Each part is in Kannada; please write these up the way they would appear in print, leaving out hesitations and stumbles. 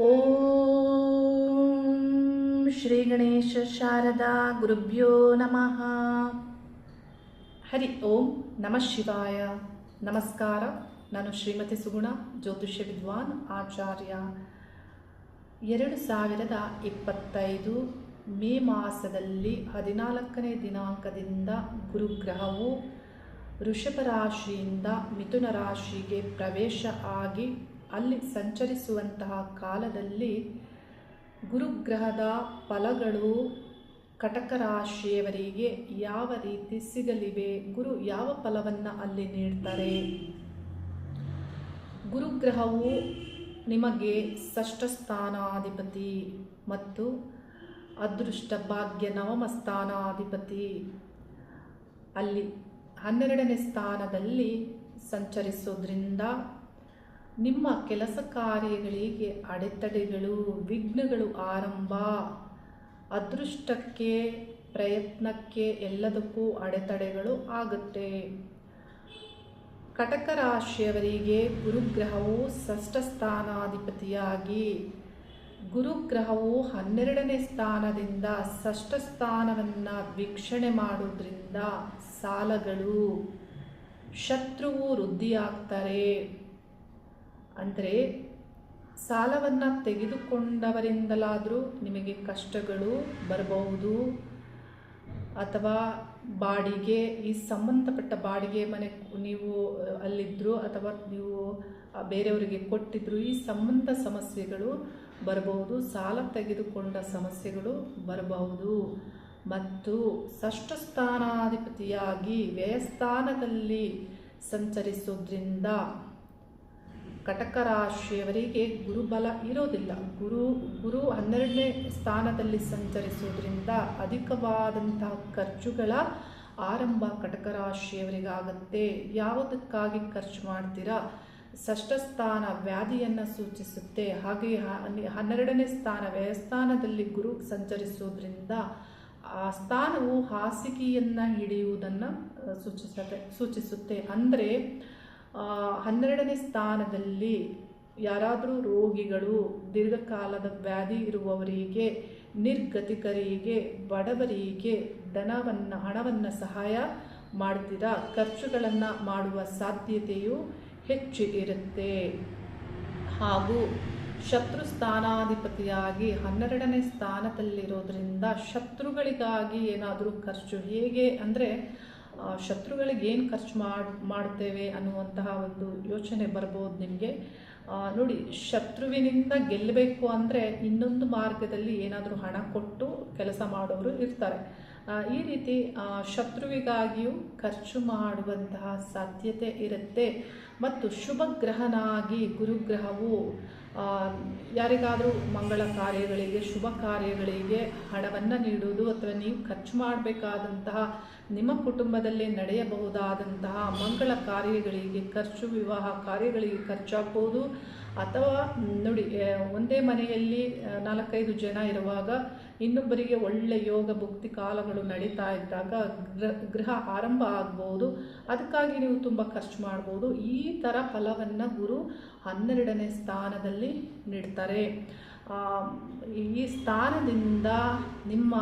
ಓಂ ಶ್ರೀ ಗಣೇಶ ಶಾರದಾ ಗುರುಭ್ಯೋ ನಮಃ. ಹರಿ ಓಂ ನಮಃ ಶಿವಾಯ. ನಮಸ್ಕಾರ. ನಾನು ಶ್ರೀಮತಿ ಸುಗುಣ, ಜ್ಯೋತಿಷ್ಯ ವಿದ್ವಾನ್ ಆಚಾರ್ಯ. 2025 ಮೇ ಮಾಸದಲ್ಲಿ 14ನೇ ದಿನಾಂಕದಿಂದ ಗುರುಗ್ರಹವು ವೃಷಭ ರಾಶಿಯಿಂದ ಮಿಥುನ ರಾಶಿಗೆ ಪ್ರವೇಶ ಆಗಿ ಅಲ್ಲಿ ಸಂಚರಿಸುವಂತಹ ಕಾಲದಲ್ಲಿ ಗುರುಗ್ರಹದ ಫಲಗಳು ಕಟಕ ರಾಶಿಯವರಿಗೆ ಯಾವ ರೀತಿ ಸಿಗಲಿವೆ, ಗುರು ಯಾವ ಫಲವನ್ನು ಅಲ್ಲಿ ನೀಡ್ತಾರೆ. ಗುರುಗ್ರಹವು ನಿಮಗೆ ಷಷ್ಠ ಸ್ಥಾನಾಧಿಪತಿ ಮತ್ತು ಅದೃಷ್ಟ ಭಾಗ್ಯ ನವಮ ಸ್ಥಾನಾಧಿಪತಿ. ಅಲ್ಲಿ 12ನೇ ಸ್ಥಾನದಲ್ಲಿ ಸಂಚರಿಸೋದ್ರಿಂದ ನಿಮ್ಮ ಕೆಲಸ ಕಾರ್ಯಗಳಿಗೆ ಅಡೆತಡೆಗಳು, ವಿಘ್ನಗಳು ಆರಂಭ, ಅದೃಷ್ಟಕ್ಕೆ, ಪ್ರಯತ್ನಕ್ಕೆ ಎಲ್ಲದಕ್ಕೂ ಅಡೆತಡೆಗಳು ಆಗುತ್ತೆ. ಕಟಕ ರಾಶಿಯವರಿಗೆ ಗುರುಗ್ರಹವು ಷಷ್ಠ ಸ್ಥಾನಾಧಿಪತಿಯಾಗಿ, ಗುರುಗ್ರಹವು 12ನೇ ಸ್ಥಾನದಿಂದ ಷಷ್ಠ ಸ್ಥಾನವನ್ನು ವೀಕ್ಷಣೆ ಮಾಡೋದ್ರಿಂದ ಸಾಲಗಳು, ಶತ್ರುವು ವೃದ್ಧಿಯಾಗ್ತಾರೆ. ಅಂದರೆ ಸಾಲವನ್ನು ತೆಗೆದುಕೊಂಡವರಿಂದಲಾದರೂ ನಿಮಗೆ ಕಷ್ಟಗಳು ಬರಬಹುದು, ಅಥವಾ ಬಾಡಿಗೆ, ಈ ಸಂಬಂಧಪಟ್ಟ ಬಾಡಿಗೆ ಮನೆ ನೀವು ಅಲ್ಲಿದ್ದರು ಅಥವಾ ನೀವು ಬೇರೆಯವರಿಗೆ ಕೊಟ್ಟಿದ್ರು, ಈ ಸಂಬಂಧ ಸಮಸ್ಯೆಗಳು ಬರಬಹುದು, ಸಾಲ ತೆಗೆದುಕೊಂಡ ಸಮಸ್ಯೆಗಳು ಬರಬಹುದು. ಮತ್ತು ಷಷ್ಠ ಸ್ಥಾನಾಧಿಪತಿಯಾಗಿ ವ್ಯಯಸ್ಥಾನದಲ್ಲಿ ಸಂಚರಿಸೋದ್ರಿಂದ ಕಟಕ ರಾಶಿಯವರಿಗೆ ಗುರುಬಲ ಇರೋದಿಲ್ಲ. ಗುರು 12ನೇ ಸ್ಥಾನದಲ್ಲಿ ಸಂಚರಿಸೋದ್ರಿಂದ ಅಧಿಕವಾದಂತಹ ಖರ್ಚುಗಳ ಆರಂಭ ಕಟಕ ರಾಶಿಯವರಿಗಾಗತ್ತೆ. ಯಾವುದಕ್ಕಾಗಿ ಖರ್ಚು ಮಾಡ್ತೀರಾ? ಷಷ್ಠ ಸ್ಥಾನ ವ್ಯಾಧಿಯನ್ನು ಸೂಚಿಸುತ್ತೆ. ಹಾಗೆಯೇ 12ನೇ ಸ್ಥಾನ ವ್ಯಯಸ್ಥಾನದಲ್ಲಿ ಗುರು ಸಂಚರಿಸೋದ್ರಿಂದ ಆ ಸ್ಥಾನವು ಹಾಸಿಗೆಯನ್ನು ಹಿಡಿಯುವುದನ್ನು ಸೂಚಿಸುತ್ತೆ. ಅಂದರೆ 12ನೇ ಸ್ಥಾನದಲ್ಲಿ ಯಾರಾದರೂ ರೋಗಿಗಳು, ದೀರ್ಘಕಾಲದ ವ್ಯಾಧಿ ಇರುವವರಿಗೆ, ನಿರ್ಗತಿಕರಿಗೆ, ಬಡವರಿಗೆ ಹಣವನ್ನು ಸಹಾಯ ಮಾಡ್ತೀರಾ. ಖರ್ಚುಗಳನ್ನು ಮಾಡುವ ಸಾಧ್ಯತೆಯು ಹೆಚ್ಚು ಇರುತ್ತೆ. ಹಾಗೂ ಶತ್ರು ಸ್ಥಾನಾಧಿಪತಿಯಾಗಿ 12ನೇ ಸ್ಥಾನದಲ್ಲಿರೋದ್ರಿಂದ ಶತ್ರುಗಳಿಗಾಗಿ ಏನಾದರೂ ಖರ್ಚು, ಹೇಗೆ ಅಂದರೆ ಶತ್ರುಗಳಿಗೆ ಏನು ಖರ್ಚು ಮಾಡ್ತೇವೆ ಅನ್ನುವಂತಹ ಒಂದು ಯೋಚನೆ ಬರ್ಬೋದು ನಿಮಗೆ. ನೋಡಿ, ಶತ್ರುವಿನಿಂದ ಗೆಲ್ಲಬೇಕು ಅಂದರೆ ಇನ್ನೊಂದು ಮಾರ್ಗದಲ್ಲಿ ಏನಾದರೂ ಹಣ ಕೊಟ್ಟು ಕೆಲಸ ಮಾಡೋರು ಇರ್ತಾರೆ. ಈ ರೀತಿ ಶತ್ರುವಿಗಾಗಿಯೂ ಖರ್ಚು ಮಾಡುವಂತಹ ಸಾಧ್ಯತೆ ಇರುತ್ತೆ. ಮತ್ತು ಶುಭ ಗ್ರಹನಾಗಿ ಗುರುಗ್ರಹವು ಯಾರಿಗಾದರೂ ಮಂಗಳ ಕಾರ್ಯಗಳಿಗೆ, ಶುಭ ಕಾರ್ಯಗಳಿಗೆ ಹಣವನ್ನು ನೀಡುವುದು, ಅಥವಾ ನೀವು ಖರ್ಚು ಮಾಡಬೇಕಾದಂತಹ ನಿಮ್ಮ ಕುಟುಂಬದಲ್ಲೇ ನಡೆಯಬಹುದಾದಂತಹ ಮಂಗಳ ಕಾರ್ಯಗಳಿಗೆ ಖರ್ಚು, ವಿವಾಹ ಕಾರ್ಯಗಳಿಗೆ ಖರ್ಚಾಗ್ಬೋದು. ಅಥವಾ ನೋಡಿ, ಒಂದೇ ಮನೆಯಲ್ಲಿ 4-5 ಜನ ಇರುವಾಗ ಇನ್ನೊಬ್ಬರಿಗೆ ಒಳ್ಳೆ ಯೋಗ ಭುಕ್ತಿ ಕಾಲಗಳು ನಡೀತಾ ಇದ್ದಾಗ ಗೃಹ ಆರಂಭ ಆಗ್ಬೋದು. ಅದಕ್ಕಾಗಿ ನೀವು ತುಂಬ ಖರ್ಚು ಮಾಡ್ಬೋದು. ಈ ಥರ ಫಲವನ್ನು ಗುರು 12ನೇ ಸ್ಥಾನದಲ್ಲಿ ನೀಡ್ತಾರೆ. ಈ ಸ್ಥಾನದಿಂದ ನಿಮ್ಮ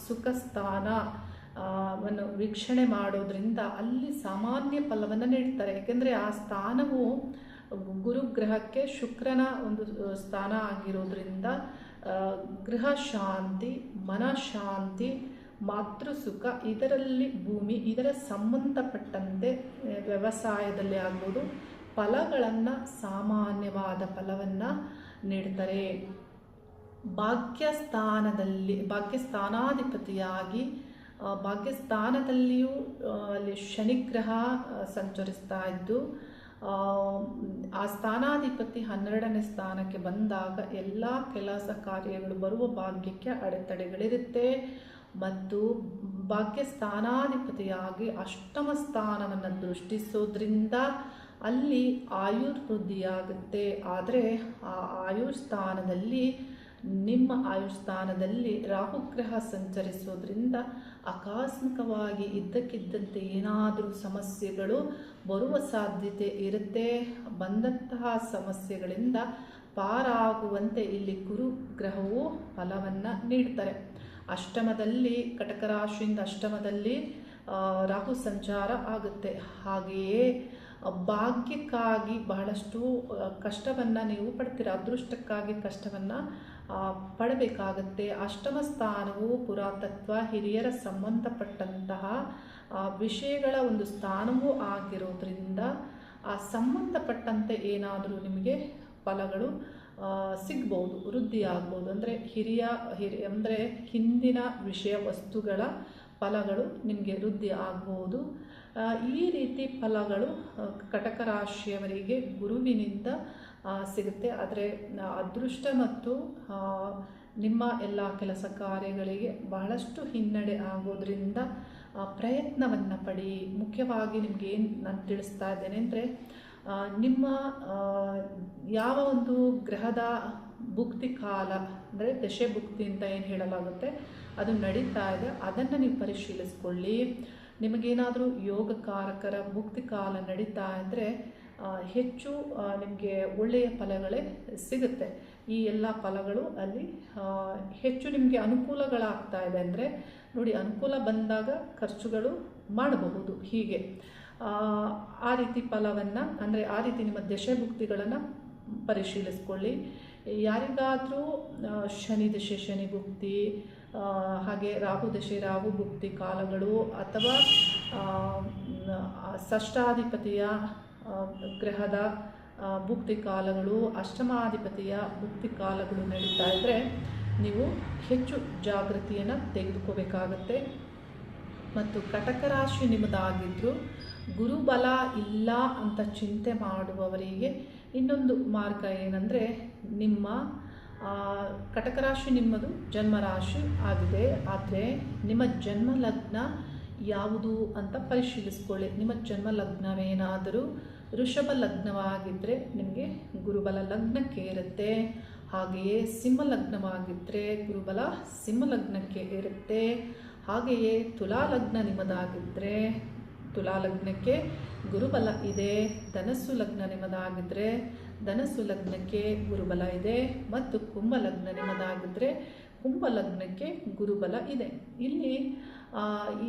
ಸುಖ ಸ್ಥಾನವನ್ನು ವೀಕ್ಷಣೆ ಮಾಡೋದ್ರಿಂದ ಅಲ್ಲಿ ಸಾಮಾನ್ಯ ಫಲವನ್ನು ನೀಡ್ತಾರೆ. ಏಕೆಂದರೆ ಆ ಸ್ಥಾನವು ಗುರುಗ್ರಹಕ್ಕೆ ಶುಕ್ರನ ಒಂದು ಸ್ಥಾನ ಆಗಿರೋದ್ರಿಂದ ಗೃಹ ಶಾಂತಿ, ಮನಃಶಾಂತಿ, ಮಾತೃಸುಖ, ಇದರಲ್ಲಿ ಭೂಮಿ, ಇದರ ಸಂಬಂಧಪಟ್ಟಂತೆ ವ್ಯವಸಾಯದಲ್ಲಿ ಆಗ್ಬೋದು ಫಲಗಳನ್ನು, ಸಾಮಾನ್ಯವಾದ ಫಲವನ್ನು ನೀಡ್ತಾರೆ. ಭಾಗ್ಯಸ್ಥಾನಾಧಿಪತಿಯಾಗಿ ಭಾಗ್ಯಸ್ಥಾನದಲ್ಲಿಯೂ ಅಲ್ಲಿ ಶನಿಗ್ರಹ ಸಂಚರಿಸ್ತಾ ಇದ್ದು, ಆ ಸ್ಥಾನಾಧಿಪತಿ 12ನೇ ಸ್ಥಾನಕ್ಕೆ ಬಂದಾಗ ಎಲ್ಲ ಕೆಲಸ ಕಾರ್ಯಗಳು ಬರುವ ಭಾಗ್ಯಕ್ಕೆ ಅಡೆತಡೆಗಳಿರುತ್ತೆ. ಮತ್ತು ಭಾಗ್ಯಸ್ಥಾನಾಧಿಪತಿಯಾಗಿ ಅಷ್ಟಮ ಸ್ಥಾನವನ್ನು ದೃಷ್ಟಿಸೋದ್ರಿಂದ ಅಲ್ಲಿ ಆಯುರ್ವೃದ್ಧಿಯಾಗುತ್ತೆ. ಆದರೆ ಆ ಆಯುರ್ಸ್ಥಾನದಲ್ಲಿ, ನಿಮ್ಮ ಆಯುರ್ಸ್ಥಾನದಲ್ಲಿ ರಾಹುಗ್ರಹ ಸಂಚರಿಸೋದ್ರಿಂದ ಆಕಸ್ಮಿಕವಾಗಿ ಇದ್ದಕ್ಕಿದ್ದಂತೆ ಏನಾದರೂ ಸಮಸ್ಯೆಗಳು ಬರುವ ಸಾಧ್ಯತೆ ಇರುತ್ತೆ. ಬಂದಂತಹ ಸಮಸ್ಯೆಗಳಿಂದ ಪಾರಾಗುವಂತೆ ಇಲ್ಲಿ ಗುರು ಗ್ರಹವು ಫಲವನ್ನು ನೀಡ್ತಾರೆ. ಅಷ್ಟಮದಲ್ಲಿ ಕಟಕ ರಾಶಿಯಿಂದ ಅಷ್ಟಮದಲ್ಲಿ ರಾಹು ಸಂಚಾರ ಆಗುತ್ತೆ. ಹಾಗೆಯೇ ಭಾಗ್ಯಕ್ಕಾಗಿ ಬಹಳಷ್ಟು ಕಷ್ಟವನ್ನು ನೀವು ಪಡ್ತೀರ, ಅದೃಷ್ಟಕ್ಕಾಗಿ ಕಷ್ಟವನ್ನು ಪಡಬೇಕಾಗತ್ತೆ. ಅಷ್ಟಮ ಸ್ಥಾನವು ಪುರಾತತ್ವ ಹಿರಿಯರ ಸಂಬಂಧಪಟ್ಟಂತಹ ವಿಷಯಗಳ ಒಂದು ಸ್ಥಾನವೂ ಆಗಿರೋದ್ರಿಂದ ಆ ಸಂಬಂಧಪಟ್ಟಂತೆ ಏನಾದರೂ ನಿಮಗೆ ಫಲಗಳು ಸಿಗ್ಬೋದು, ವೃದ್ಧಿ ಆಗ್ಬೋದು. ಅಂದರೆ ಅಂದರೆ ಹಿಂದಿನ ವಿಷಯ ವಸ್ತುಗಳ ಫಲಗಳು ನಿಮಗೆ ವೃದ್ಧಿ ಆಗ್ಬೋದು. ಈ ರೀತಿ ಫಲಗಳು ಕಟಕ ರಾಶಿಯವರಿಗೆ ಗುರುವಿನಿಂದ ಸಿಗುತ್ತೆ. ಆದರೆ ಅದೃಷ್ಟ ಮತ್ತು ನಿಮ್ಮ ಎಲ್ಲ ಕೆಲಸ ಕಾರ್ಯಗಳಿಗೆ ಬಹಳಷ್ಟು ಹಿನ್ನಡೆ ಆಗೋದ್ರಿಂದ ಪ್ರಯತ್ನವನ್ನು ಪಡಿ. ಮುಖ್ಯವಾಗಿ ನಿಮಗೆ ಏನು ನಾನು ತಿಳಿಸ್ತಾ ಇದ್ದೇನೆ ಅಂದರೆ, ನಿಮ್ಮ ಯಾವ ಒಂದು ಗ್ರಹದ ಭುಕ್ತಿ ಕಾಲ ಅಂದರೆ ದಶೆ ಭುಕ್ತಿ ಅಂತ ಏನು ಹೇಳಲಾಗುತ್ತೆ ಅದು ನಡೀತಾ ಇದೆ, ಅದನ್ನು ನೀವು ಪರಿಶೀಲಿಸ್ಕೊಳ್ಳಿ. ನಿಮಗೇನಾದರೂ ಯೋಗಕಾರಕರ ಭುಕ್ತಿ ಕಾಲ ನಡೀತಾ ಇದ್ದರೆ ಹೆಚ್ಚು ನಿಮಗೆ ಒಳ್ಳೆಯ ಫಲಗಳೇ ಸಿಗುತ್ತೆ. ಈ ಎಲ್ಲ ಫಲಗಳು ಅಲ್ಲಿ ಹೆಚ್ಚು ನಿಮಗೆ ಅನುಕೂಲಗಳಾಗ್ತಾ ಇದೆ. ಅಂದರೆ ನೋಡಿ, ಅನುಕೂಲ ಬಂದಾಗ ಖರ್ಚುಗಳು ಮಾಡಬಹುದು. ಹೀಗೆ ಆ ರೀತಿ ಫಲವನ್ನು ಅಂದರೆ ಆ ರೀತಿ ನಿಮ್ಮ ದಶಭುಕ್ತಿಗಳನ್ನು ಪರಿಶೀಲಿಸ್ಕೊಳ್ಳಿ. ಯಾರಿಗಾದರೂ ಶನಿ ದಶೆ ಶನಿ ಭುಕ್ತಿ, ಹಾಗೆ ರಾಹು ದಶೆ ರಾಹು ಭುಕ್ತಿ ಕಾಲಗಳು, ಅಥವಾ ಷಷ್ಠಾಧಿಪತಿಯ ಗ್ರಹದ ಭುಕ್ತಿ ಕಾಲಗಳು, ಅಷ್ಟಮಾಧಿಪತಿಯ ಭುಕ್ತಿ ಕಾಲಗಳು ನಡೀತಾ ಇದ್ದರೆ ನೀವು ಹೆಚ್ಚು ಜಾಗೃತಿಯನ್ನು ತೆಗೆದುಕೋಬೇಕಾಗತ್ತೆ. ಮತ್ತು ಕಟಕ ರಾಶಿ ನಿಮ್ಮದಾಗಿದ್ದರೂ ಗುರುಬಲ ಇಲ್ಲ ಅಂತ ಚಿಂತೆ ಮಾಡುವವರಿಗೆ ಇನ್ನೊಂದು ಮಾರ್ಗ ಏನಂದರೆ, ನಿಮ್ಮ ಕಟಕ ರಾಶಿ ನಿಮ್ಮದು ಜನ್ಮರಾಶಿ ಆಗಿದೆ. ಆದರೆ ನಿಮ್ಮ ಜನ್ಮ ಲಗ್ನ ಯಾವುದು ಅಂತ ಪರಿಶೀಲಿಸ್ಕೊಳ್ಳಿ. ನಿಮ್ಮ ಜನ್ಮ ಲಗ್ನವೇನಾದರೂ ಋಷಭ ಲಗ್ನವಾಗಿದ್ದರೆ ನಿಮಗೆ ಗುರುಬಲ ಲಗ್ನಕ್ಕೆ ಇರುತ್ತೆ. ಹಾಗೆಯೇ ಸಿಂಹ ಲಗ್ನವಾಗಿದ್ದರೆ ಗುರುಬಲ ಸಿಂಹ ಲಗ್ನಕ್ಕೆ ಇರುತ್ತೆ. ಹಾಗೆಯೇ ತುಲಾ ಲಗ್ನ ನಿಮ್ಮದಾಗಿದ್ದರೆ ತುಲಾ ಲಗ್ನಕ್ಕೆ ಗುರುಬಲ ಇದೆ. ಧನಸ್ಸು ಲಗ್ನ ನಿಮ್ಮದಾಗಿದ್ದರೆ ಧನಸ್ಸು ಲಗ್ನಕ್ಕೆ ಗುರುಬಲ ಇದೆ. ಮತ್ತು ಕುಂಭ ಲಗ್ನ ನಿಮ್ಮದಾಗಿದ್ದರೆ ಕುಂಭ ಲಗ್ನಕ್ಕೆ ಗುರುಬಲ ಇದೆ. ಇಲ್ಲಿ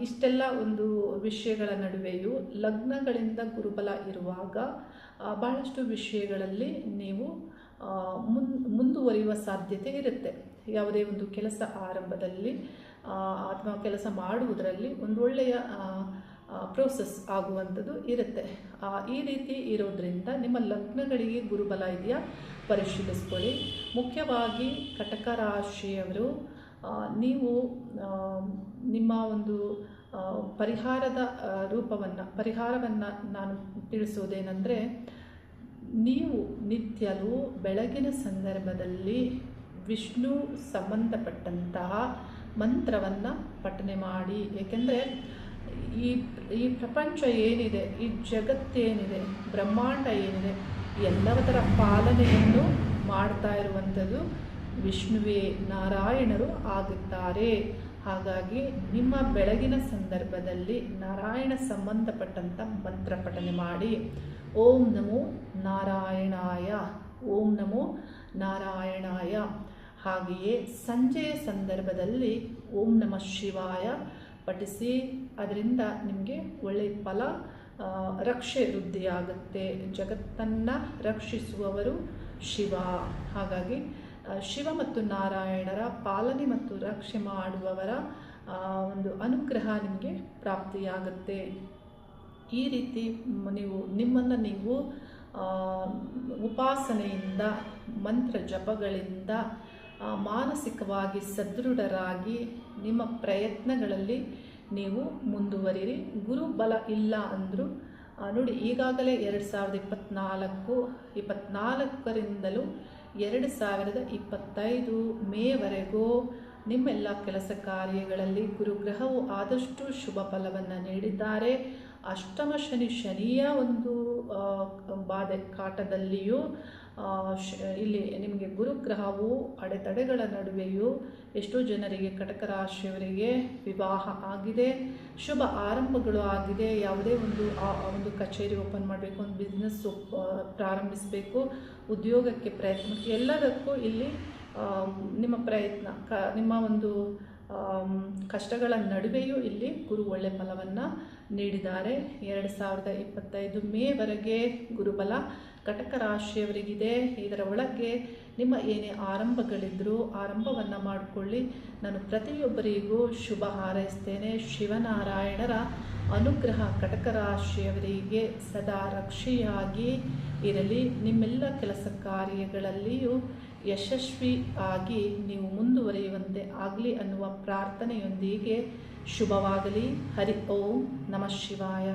ಇಷ್ಟೆಲ್ಲ ಒಂದು ವಿಷಯಗಳ ನಡುವೆಯೂ ಲಗ್ನಗಳಿಂದ ಗುರುಬಲ ಇರುವಾಗ ಬಹಳಷ್ಟು ವಿಷಯಗಳಲ್ಲಿ ನೀವು ಮುಂದುವರಿಯುವ ಸಾಧ್ಯತೆ ಇರುತ್ತೆ. ಯಾವುದೇ ಒಂದು ಕೆಲಸ ಆರಂಭದಲ್ಲಿ ಅಥವಾ ಕೆಲಸ ಮಾಡುವುದರಲ್ಲಿ ಒಂದು ಒಳ್ಳೆಯ ಪ್ರೋಸೆಸ್ ಆಗುವಂಥದ್ದು ಇರುತ್ತೆ. ಈ ರೀತಿ ಇರೋದ್ರಿಂದ ನಿಮ್ಮ ಲಗ್ನಗಳಿಗೆ ಗುರುಬಲ ಇದೆಯಾ ಪರಿಶೀಲಿಸ್ಕೊಳ್ಳಿ. ಮುಖ್ಯವಾಗಿ ಕಟಕ ರಾಶಿಯವರು ನೀವು ನಿಮ್ಮ ಒಂದು ಪರಿಹಾರವನ್ನು ನಾನು ತಿಳಿಸೋದೇನೆಂದರೆ, ನೀವು ನಿತ್ಯಲೂ ಬೆಳಗಿನ ಸಂದರ್ಭದಲ್ಲಿ ವಿಷ್ಣು ಸಂಬಂಧಪಟ್ಟಂತಹ ಮಂತ್ರವನ್ನು ಪಠನೆ ಮಾಡಿ. ಏಕೆಂದರೆ ಈ ಪ್ರಪಂಚ ಏನಿದೆ, ಈ ಜಗತ್ತೇನಿದೆ, ಬ್ರಹ್ಮಾಂಡ ಏನಿದೆ, ಎಲ್ಲದರ ಪಾಲನೆಯನ್ನು ಮಾಡ್ತಾ ಇರುವಂಥದ್ದು ವಿಷ್ಣುವೇ, ನಾರಾಯಣರು ಆಗುತ್ತಾರೆ. ಹಾಗಾಗಿ ನಿಮ್ಮ ಬೆಳಗಿನ ಸಂದರ್ಭದಲ್ಲಿ ನಾರಾಯಣ ಸಂಬಂಧಪಟ್ಟಂಥ ಮಂತ್ರ ಪಠನೆ ಮಾಡಿ. ಓಂ ನಮೋ ನಾರಾಯಣಾಯ, ಓಂ ನಮೋ ನಾರಾಯಣಾಯ. ಹಾಗೆಯೇ ಸಂಜೆಯ ಸಂದರ್ಭದಲ್ಲಿ ಓಂ ನಮಃ ಶಿವಾಯ ಪಠಿಸಿ. ಅದರಿಂದ ನಿಮಗೆ ಒಳ್ಳೆಯ ಫಲ, ರಕ್ಷೆ ವೃದ್ಧಿಯಾಗುತ್ತೆ. ಜಗತ್ತನ್ನು ರಕ್ಷಿಸುವವರು ಶಿವ. ಹಾಗಾಗಿ ಶಿವ ಮತ್ತು ನಾರಾಯಣರ ಪಾಲನೆ ಮತ್ತು ರಕ್ಷೆ ಮಾಡುವವರ ಒಂದು ಅನುಗ್ರಹ ನಿಮಗೆ ಪ್ರಾಪ್ತಿಯಾಗುತ್ತೆ. ಈ ರೀತಿ ನಿಮ್ಮನ್ನು ನೀವು ಉಪಾಸನೆಯಿಂದ, ಮಂತ್ರ ಜಪಗಳಿಂದ ಮಾನಸಿಕವಾಗಿ ಸದೃಢರಾಗಿ ನಿಮ್ಮ ಪ್ರಯತ್ನಗಳಲ್ಲಿ ನೀವು ಮುಂದುವರಿರಿ. ಗುರುಬಲ ಇಲ್ಲ ಅಂದರೂ ನೋಡಿ, ಈಗಾಗಲೇ 2024ರಿಂದಲೂ 2025 ಮೇವರೆಗೂ ನಿಮ್ಮೆಲ್ಲ ಕೆಲಸ ಕಾರ್ಯಗಳಲ್ಲಿ ಗುರುಗ್ರಹವು ಆದಷ್ಟು ಶುಭ ಫಲವನ್ನು ನೀಡಿದ್ದಾರೆ. ಅಷ್ಟಮ ಶನಿಯ ಒಂದು ಬಾಧೆ ಕಾಟದಲ್ಲಿಯೂ ಇಲ್ಲಿ ನಿಮಗೆ ಗುರುಗ್ರಹವು ಅಡೆತಡೆಗಳ ನಡುವೆಯೂ ಎಷ್ಟೋ ಜನರಿಗೆ ಕಟಕ ರಾಶಿಯವರಿಗೆ ವಿವಾಹ ಆಗಿದೆ, ಶುಭ ಆರಂಭಗಳು ಆಗಿದೆ. ಯಾವುದೇ ಒಂದು ಕಚೇರಿ ಓಪನ್ ಮಾಡಬೇಕು, ಒಂದು ಬಿಸ್ನೆಸ್ ಪ್ರಾರಂಭಿಸಬೇಕು, ಉದ್ಯೋಗಕ್ಕೆ ಪ್ರಯತ್ನ, ಎಲ್ಲದಕ್ಕೂ ಇಲ್ಲಿ ನಿಮ್ಮ ಪ್ರಯತ್ನ ನಿಮ್ಮ ಒಂದು ಕಷ್ಟಗಳ ನಡುವೆಯೂ ಇಲ್ಲಿ ಗುರು ಒಳ್ಳೆ ಫಲವನ್ನು ನೀಡಿದ್ದಾರೆ. 2025 ಮೇವರೆಗೆ ಗುರುಬಲ ಕಟಕ ರಾಶಿಯವರಿಗಿದೆ. ಇದರ ಒಳಗೆ ನಿಮ್ಮ ಏನೇ ಆರಂಭಗಳಿದ್ದರೂ ಆರಂಭವನ್ನು ಮಾಡಿಕೊಳ್ಳಿ. ನಾನು ಪ್ರತಿಯೊಬ್ಬರಿಗೂ ಶುಭ ಹಾರೈಸ್ತೇನೆ. ಶಿವನಾರಾಯಣರ ಅನುಗ್ರಹ ಕಟಕ ರಾಶಿಯವರಿಗೆ ಸದಾ ರಕ್ಷೆಯಾಗಿ ಇರಲಿ. ನಿಮ್ಮೆಲ್ಲ ಕೆಲಸ ಕಾರ್ಯಗಳಲ್ಲಿಯೂ ಯಶಸ್ವಿ ಆಗಿ ನೀವು ಮುಂದುವರಿಯುವಂತೆ ಆಗಲಿ ಅನ್ನುವ ಪ್ರಾರ್ಥನೆಯೊಂದಿಗೆ ಶುಭವಾಗಲಿ. ಹರಿ ಓಂ ನಮಃ ಶಿವಾಯ.